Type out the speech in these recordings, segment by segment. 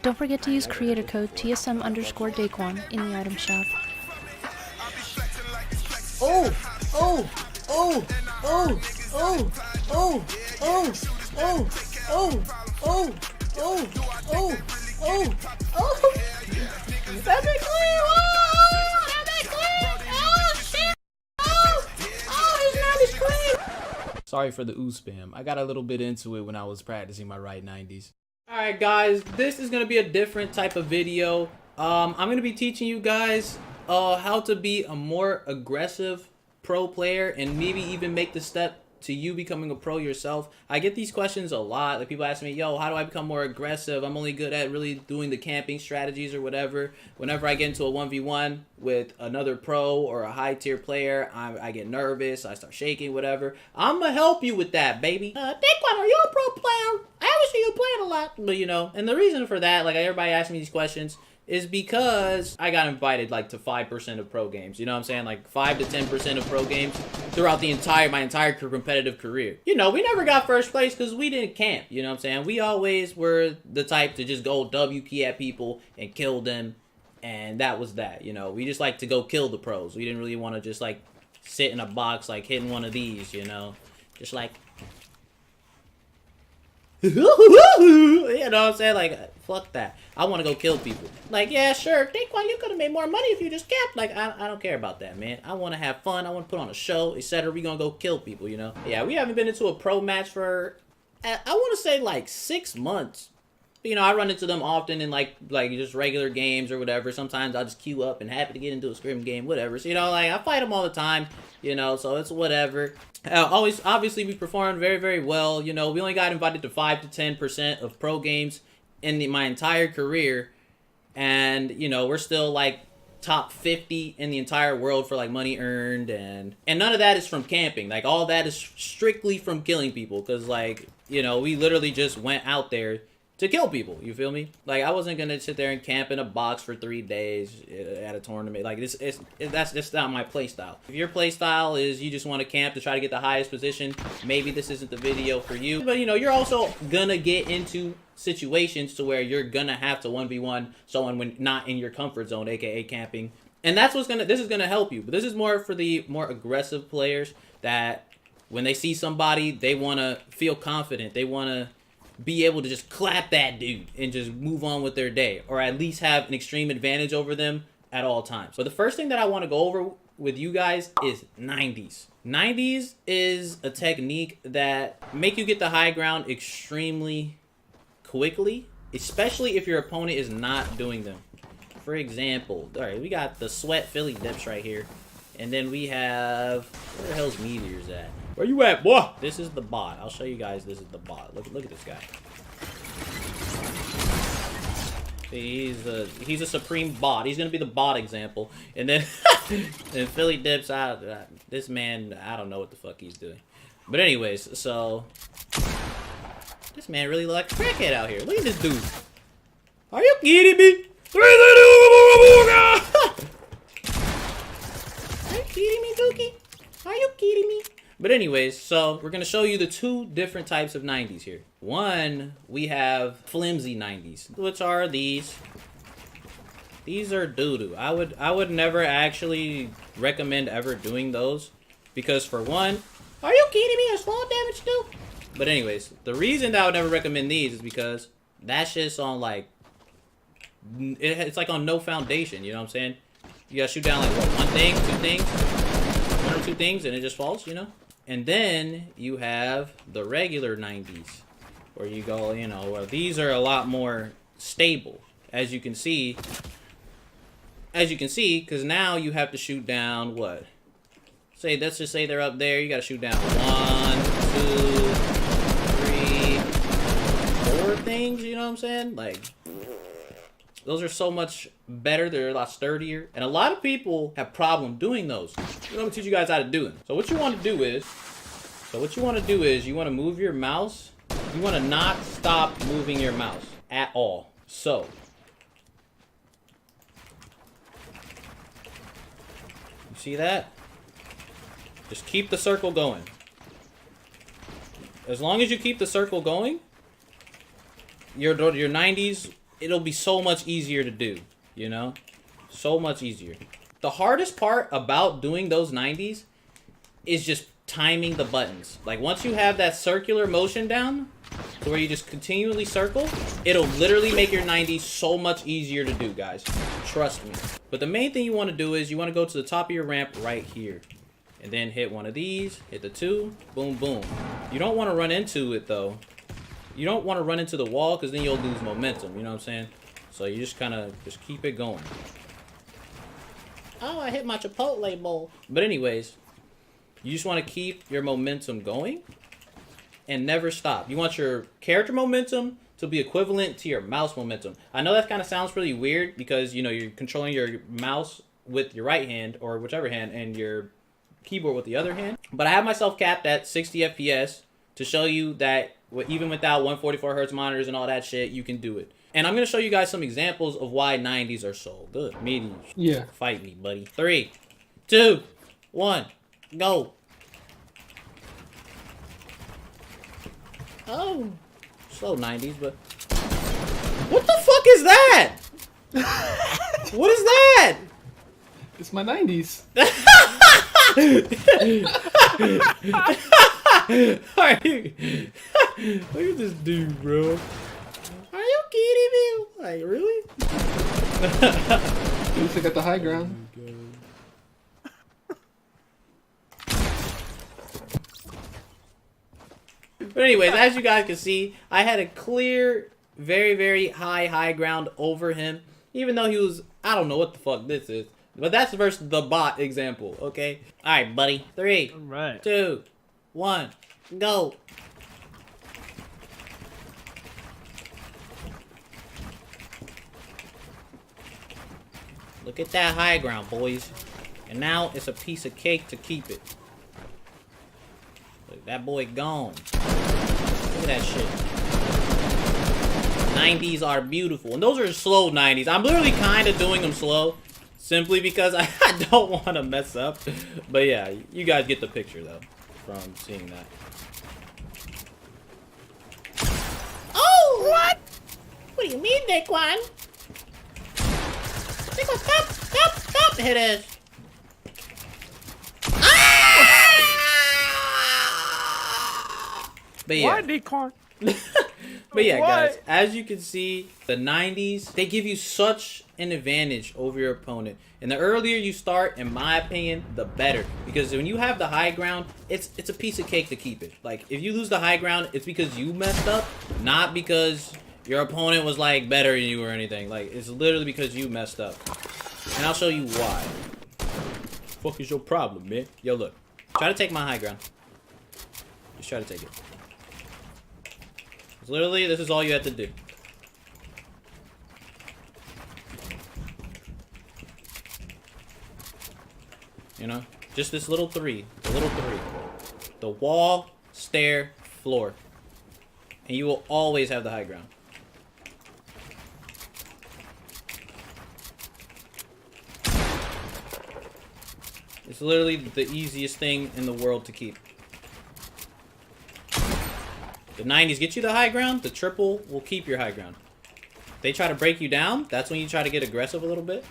Don't forget to use creator code TSM_Daquan in the item shop. Oh, oh, oh, oh, oh, oh, oh, oh, oh, oh, oh, oh, oh, oh. That's it clean! Oh, that's it clean! Oh, shit! Oh, it's not as clean! Sorry for the ooh spam. I got a little bit into it when I was practicing my right 90s. Alright guys, this is going to be a different type of video. I'm going to be teaching you guys how to be a more aggressive pro player and maybe even make the step to you becoming a pro yourself. I get these questions a lot. Like people ask me, yo, how do I become more aggressive? I'm only good at really doing the camping strategies or whatever. Whenever I get into a 1v1 with another pro or a high tier player, I get nervous, I start shaking, whatever. I'm gonna help you with that, baby. Daquan, are you a pro player? I always see you playing a lot. But you know, and the reason for that, like everybody asks me these questions, is because I got invited like to 5% of pro games. You know what I'm saying? Like 5 to 10% of pro games throughout my entire competitive career. You know, we never got first place because we didn't camp. You know what I'm saying? We always were the type to just go W key at people and kill them. And that was that. You know, we just like to go kill the pros. We didn't really want to just like sit in a box like hitting one of these, you know? Just like... you know what I'm saying? Like, fuck that. I want to go kill people. Like, yeah, sure, Daquan, you could have made more money if you just kept. Like, I don't care about that, man. I want to have fun. I want to put on a show, etc. We gonna go kill people, you know? Yeah, we haven't been into a pro match for, I want to say, like, 6 months. You know, I run into them often in, like just regular games or whatever. Sometimes I'll just queue up and happy to get into a scrim game, whatever. So, you know, like, I fight them all the time, you know, so it's whatever. Obviously, we performed very, very well. You know, we only got invited to 5 to 10% of pro games in my entire career. And, you know, we're still, like, top 50 in the entire world for, like, money earned. And none of that is from camping. Like, all that is strictly from killing people. Because, like, you know, we literally just went out there to kill people, you feel me? Like, I wasn't gonna sit there and camp in a box for 3 days at a tournament. Like, that's just not my play style. If your play style is you just want to camp to try to get the highest position, maybe this isn't the video for you. But, you know, you're also gonna get into situations to where you're gonna have to 1v1 someone when not in your comfort zone, aka camping. And that's this is gonna help you. But this is more for the more aggressive players that when they see somebody, they wanna feel confident. They wanna be able to just clap that dude and just move on with their day, or at least have an extreme advantage over them at all times. But the first thing that I want to go over with you guys is 90s. 90s is a technique that make you get the high ground extremely quickly, especially if your opponent is not doing them. For example, all right, we got the sweat Philly dips right here. And then we have, where the hell's Meteors at? Where you at, boy? This is the bot. I'll show you guys this is the bot. Look at this guy. He's a supreme bot. He's gonna be the bot example. And then and Philly dips out. This man, I don't know what the fuck he's doing. But anyways, so this man really like a crackhead out here. Look at this dude. Are you kidding me? Are you kidding me, Dookie? Are you kidding me? But anyways, so we're going to show you the 2 different types of 90s here. One, we have flimsy 90s, which are these. These are doo-doo. I would never actually recommend ever doing those. Because for one, are you kidding me? There's fall damage too? But anyways, the reason that I would never recommend these is because that shit's on like, it's like on no foundation, you know what I'm saying? You gotta shoot down like what, 1 thing, 2 things? 1 or 2 things and it just falls, you know? And then you have the regular 90s where you go, you know, well, these are a lot more stable, as you can see. Because now you have to shoot down what? Let's just say they're up there. You gotta shoot down 1, 2, 3, 4 things. You know what I'm saying? Like, those are so much better. They're a lot sturdier. And a lot of people have problem doing those. I'm going to teach you guys how to do it. So what you want to do is, you want to move your mouse. You want to not stop moving your mouse at all. So, you see that? Just keep the circle going. As long as you keep the circle going, your 90s it'll be so much easier to do, you know? So much easier. The hardest part about doing those 90s is just timing the buttons. Like, once you have that circular motion down, to where you just continually circle, it'll literally make your 90s so much easier to do, guys. Trust me. But the main thing you want to do is you want to go to the top of your ramp right here. And then hit one of these, hit the 2, boom, boom. You don't want to run into it, though. You don't want to run into the wall, because then you'll lose momentum, you know what I'm saying? So you just kind of, just keep it going. Oh, I hit my Chipotle bowl. But anyways, you just want to keep your momentum going and never stop. You want your character momentum to be equivalent to your mouse momentum. I know that kind of sounds really weird because, you know, you're controlling your mouse with your right hand or whichever hand and your keyboard with the other hand. But I have myself capped at 60 FPS to show you that even without 144 Hertz monitors and all that shit, you can do it. And I'm going to show you guys some examples of why 90s are so good. Meaty. Yeah. Fight me, buddy. 3, 2, 1, go. Oh. Slow 90s, but... What the fuck is that? What is that? It's my 90s. Look at this dude, bro. Are you kidding me? Like, really? At least I got the high ground. But anyways, as you guys can see, I had a clear, very, very high ground over him. Even though he was, I don't know what the fuck this is. But that's versus the bot example, okay? Alright, buddy. 3, All right. 2, 1, go. Look at that high ground, boys. And now it's a piece of cake to keep it. Look, that boy gone. Look at that shit. 90s are beautiful. And those are slow 90s. I'm literally kind of doing them slow. Simply because I don't want to mess up. But yeah, you guys get the picture, though, from seeing that. Oh! What? What do you mean, Daquan? Daquan, stop! Hit it. Ah! But yeah. Why Daquan? But yeah, What? guys, as you can see, the 90s, they give you such an advantage over your opponent. And the earlier you start, in my opinion, the better. Because when you have the high ground, it's a piece of cake to keep it. Like, if you lose the high ground, it's because you messed up, not because your opponent was, like, better than you or anything. Like, it's literally because you messed up. And I'll show you why. Fuck is your problem, man? Yo, look. Try to take my high ground. Just try to take it. Literally, this is all you have to do. You know? Just this little 3. The little 3. The wall, stair, floor. And you will always have the high ground. It's literally the easiest thing in the world to keep. The 90s get you the high ground, the triple will keep your high ground. If they try to break you down, that's when you try to get aggressive a little bit.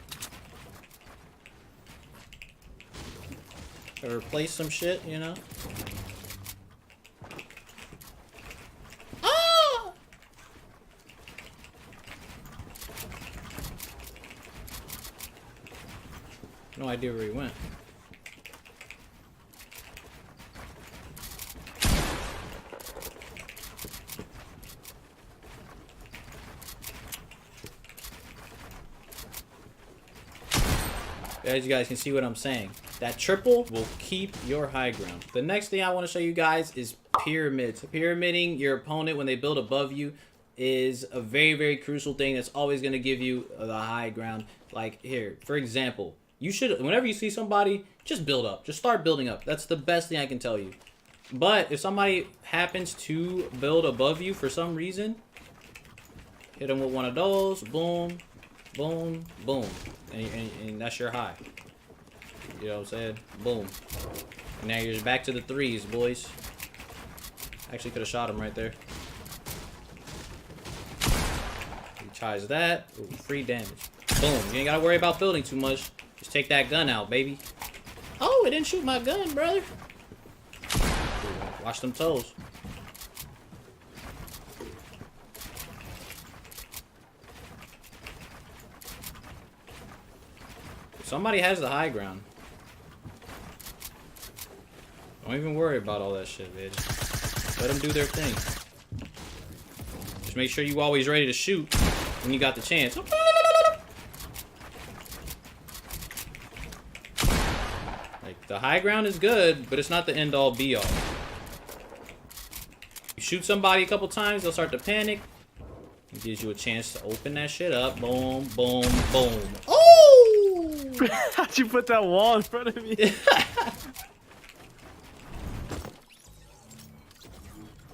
Or replace some shit, you know? Ah! No idea where he went. As you guys can see what I'm saying, that triple will keep your high ground. The next thing I want to show you guys is pyramids. Pyramiding your opponent when they build above you is a very, very crucial thing that's always going to give you the high ground. Like here, for example, you should, whenever you see somebody, just build up. Just start building up. That's the best thing I can tell you. But if somebody happens to build above you for some reason, hit them with one of those, boom, boom, boom. And that's your high. You know what I'm saying? Boom. And now you're just back to the 3s, boys. Actually could have shot him right there. Tries that. Ooh, free damage. Boom. You ain't gotta worry about building too much. Just take that gun out, baby. Oh, it didn't shoot my gun, brother. Ooh, watch them toes. Somebody has the high ground. Don't even worry about all that shit, man. Just let them do their thing. Just make sure you always ready to shoot when you got the chance. Like, the high ground is good, but it's not the end-all be-all. You shoot somebody a couple times, they'll start to panic. It gives you a chance to open that shit up. Boom, boom, boom. Oh! How'd you put that wall in front of me?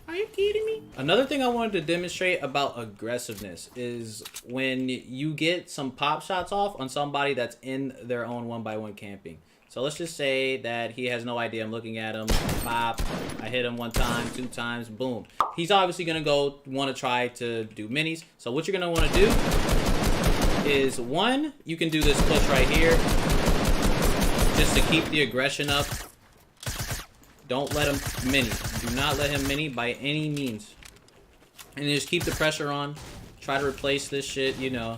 Are you kidding me? Another thing I wanted to demonstrate about aggressiveness is when you get some pop shots off on somebody that's in their own 1x1 camping. So let's just say that he has no idea I'm looking at him. Pop. I hit him 1 time, 2 times, boom. He's obviously gonna go want to try to do minis. So what you're gonna want to do is, 1, you can do this push right here just to keep the aggression up. Don't let him mini. Do not let him mini by any means. And just keep the pressure on. Try to replace this shit, you know.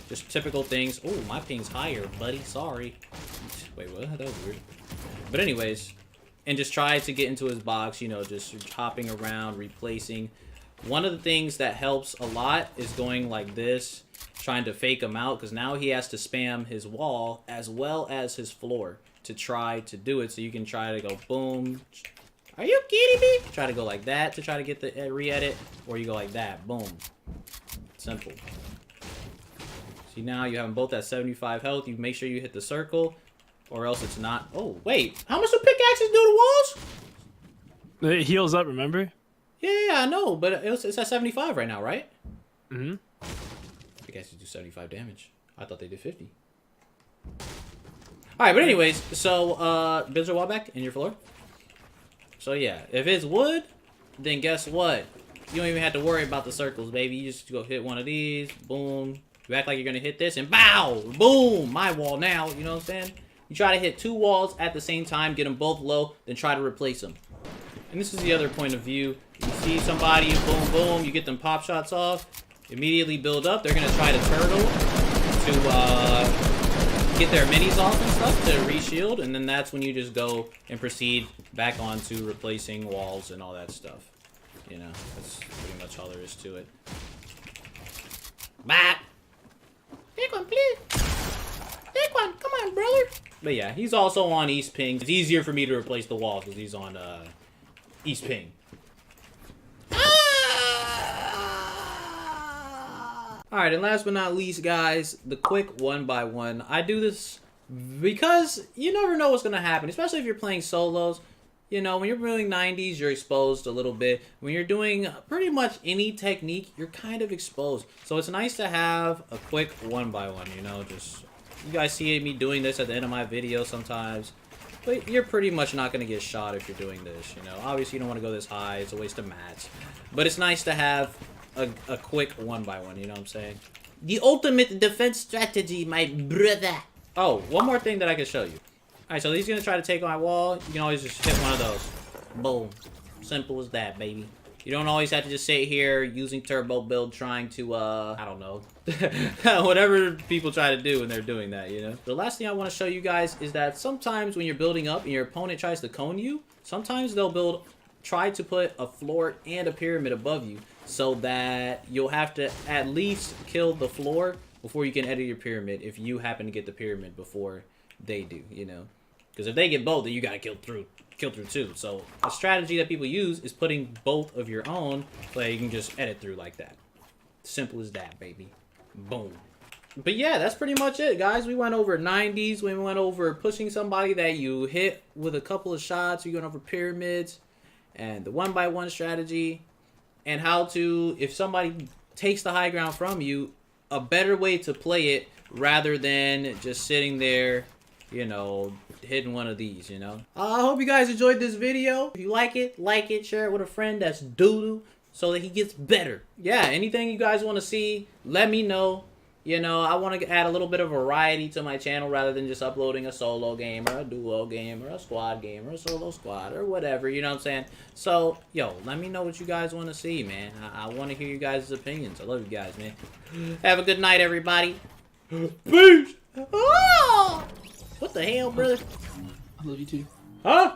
Just typical things. Oh, my ping's higher, buddy. Sorry. Wait, what? That was weird. But anyways, and just try to get into his box, you know, just hopping around, replacing. One of the things that helps a lot is going like this, trying to fake him out, because now he has to spam his wall as well as his floor to try to do it. So you can try to go boom. Are you kidding me? Try to go like that to try to get the re-edit, or you go like that. Boom. Simple. See, now you have them both at 75 health. You make sure you hit the circle, or else it's not. Oh, wait. How much do pickaxes do to walls? It heals up, remember? Yeah, I know, but it's at 75 right now, right? Mm-hmm. Pickaxes do 75 damage. I thought they did 50. Alright, but anyways, so, build your wall back in your floor. So yeah, if it's wood, then guess what? You don't even have to worry about the circles, baby. You just go hit one of these, boom. You act like you're gonna hit this, and bow! Boom! My wall now, you know what I'm saying? You try to hit 2 walls at the same time, get them both low, then try to replace them. And this is the other point of view. You see somebody, boom, boom, you get them pop shots off, immediately build up. They're gonna try to turtle to, get their minis off and stuff to re-shield, and then that's when you just go and proceed back onto replacing walls and all that stuff. You know, that's pretty much all there is to it. Bap! Take one, please! Take one! Come on, brother! But yeah, he's also on East Ping. It's easier for me to replace the walls because he's on East Ping. Alright, and last but not least, guys, the quick 1x1. I do this because you never know what's going to happen, especially if you're playing solos. You know, when you're doing 90s, you're exposed a little bit. When you're doing pretty much any technique, you're kind of exposed. So it's nice to have a quick 1x1, you know, just... You guys see me doing this at the end of my video sometimes. But you're pretty much not going to get shot if you're doing this, you know. Obviously, you don't want to go this high. It's a waste of mats. But it's nice to have a quick 1x1, you know what I'm saying? The ultimate defense strategy, my brother. Oh, one more thing that I can show you. Alright, so he's going to try to take my wall. You can always just hit one of those. Boom. Simple as that, baby. You don't always have to just sit here using turbo build trying to, I don't know. Whatever people try to do when they're doing that, you know? The last thing I want to show you guys is that sometimes when you're building up and your opponent tries to cone you, sometimes they'll try to put a floor and a pyramid above you so that you'll have to at least kill the floor before you can edit your pyramid if you happen to get the pyramid before they do, you know? Because if they get both, then you gotta kill through too. So a strategy that people use is putting both of your own so that you can just edit through like that. Simple as that, baby. Boom. But yeah, that's pretty much it, guys. We went over 90s. We went over pushing somebody that you hit with a couple of shots. We went over pyramids and the 1x1 strategy and how to, if somebody takes the high ground from you, a better way to play it rather than just sitting there, you know, hitting one of these, you know. I hope you guys enjoyed this video. If you like it, share it with a friend that's doo-doo. so that he gets better. Yeah, anything you guys want to see, let me know. You know, I want to add a little bit of variety to my channel rather than just uploading a solo game or a duo game or a squad game or a solo squad or whatever, you know what I'm saying? So, yo, let me know what you guys want to see, man. I want to hear you guys' opinions. I love you guys, man. Have a good night, everybody. Peace! Oh! What the hell, brother? I love you too. Huh?